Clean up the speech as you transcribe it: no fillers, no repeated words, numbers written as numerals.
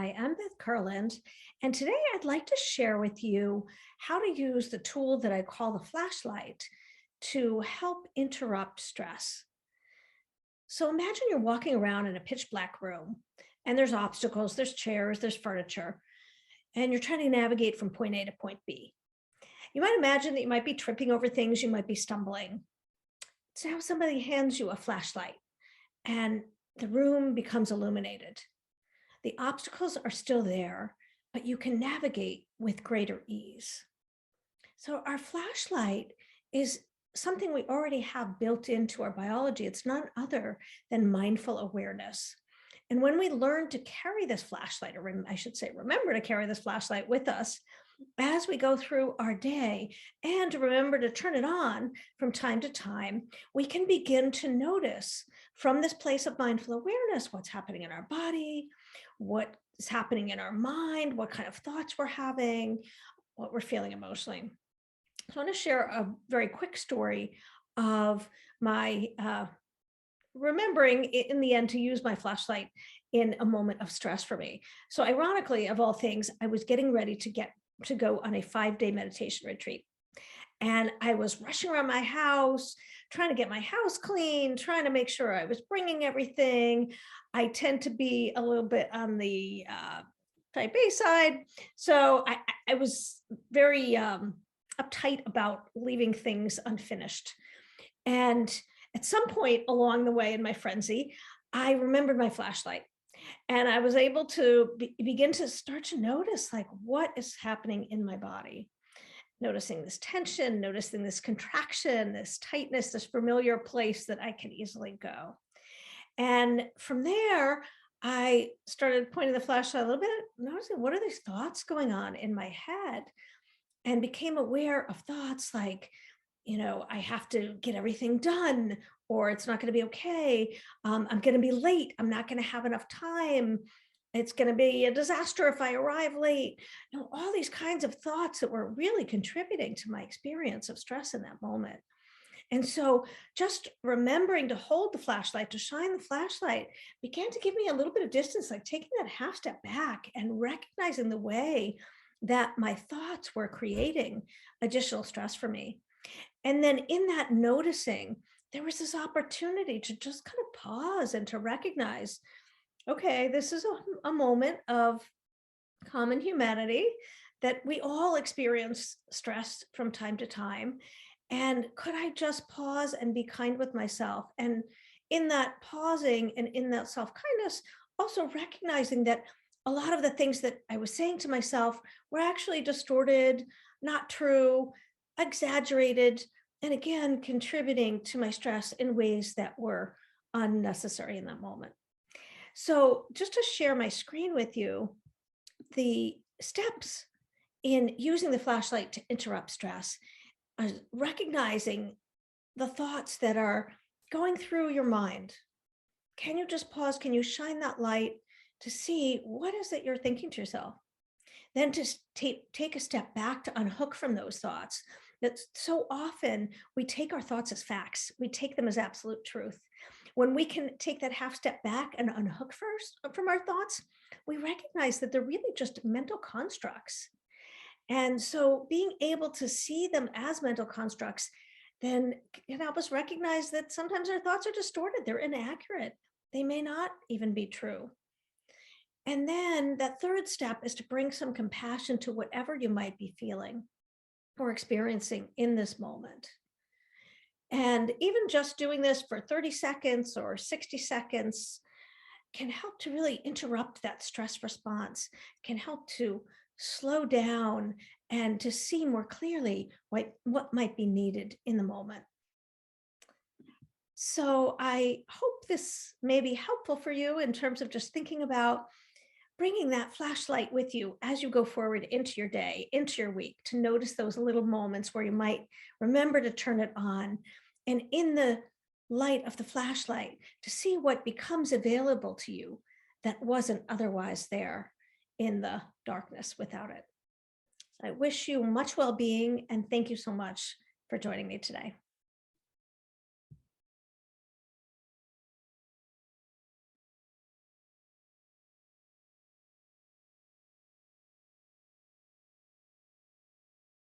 Hi, I'm Beth Curland, and today I'd like to share with you how to use the tool that I call the flashlight to help interrupt stress. So imagine you're walking around in a pitch black room and there's obstacles, there's chairs, there's furniture, and you're trying to navigate from point A to point B. You might imagine that you might be tripping over things, you might be stumbling. So now somebody hands you a flashlight and the room becomes illuminated. The obstacles are still there, but you can navigate with greater ease. So our flashlight is something we already have built into our biology. It's none other than mindful awareness. And when we learn to carry this flashlight, or I should say, remember to carry this flashlight with us as we go through our day, and to remember to turn it on from time to time, we can begin to notice from this place of mindful awareness what's happening in our body, what is happening in our mind, what kind of thoughts we're having, what we're feeling emotionally. So I want to share a very quick story of my remembering in the end to use my flashlight in a moment of stress for me. So ironically, of all things, I was getting ready to go on a 5-day meditation retreat. And I was rushing around my house, trying to get my house clean, trying to make sure I was bringing everything. I tend to be a little bit on the type A side. So I was very uptight about leaving things unfinished. And at some point along the way in my frenzy, I remembered my flashlight. And I was able to begin to start to notice like what is happening in my body. Noticing this tension, noticing this contraction, this tightness, this familiar place that I can easily go. And from there, I started pointing the flashlight a little bit, noticing what are these thoughts going on in my head, and became aware of thoughts like, I have to get everything done, or it's not going to be okay. I'm going to be late. I'm not going to have enough time. It's going to be a disaster if I arrive late. All these kinds of thoughts that were really contributing to my experience of stress in that moment. And so just remembering to hold the flashlight, to shine the flashlight, began to give me a little bit of distance, like taking that half step back and recognizing the way that my thoughts were creating additional stress for me. And then in that noticing, there was this opportunity to just kind of pause and to recognize, okay, this is a moment of common humanity, that we all experience stress from time to time. And could I just pause and be kind with myself? And in that pausing and in that self kindness, also recognizing that a lot of the things that I was saying to myself were actually distorted, not true, exaggerated, and again, contributing to my stress in ways that were unnecessary in that moment. So, just to share my screen with you, the steps in using the flashlight to interrupt stress are recognizing the thoughts that are going through your mind. Can you just pause? Can you shine that light to see what is it you're thinking to yourself? Then to take a step back to unhook from those thoughts. That so often we take our thoughts as facts, we take them as absolute truth. When we can take that half step back and unhook first from our thoughts, we recognize that they're really just mental constructs. And so being able to see them as mental constructs then can help us recognize that sometimes our thoughts are distorted, they're inaccurate, they may not even be true. And then that third step is to bring some compassion to whatever you might be feeling or experiencing in this moment. And even just doing this for 30 seconds or 60 seconds can help to really interrupt that stress response, can help to slow down and to see more clearly what might be needed in the moment. So I hope this may be helpful for you in terms of just thinking about bringing that flashlight with you as you go forward into your day, into your week, to notice those little moments where you might remember to turn it on. And in the light of the flashlight, to see what becomes available to you that wasn't otherwise there in the darkness without it. I wish you much well-being and thank you so much for joining me today.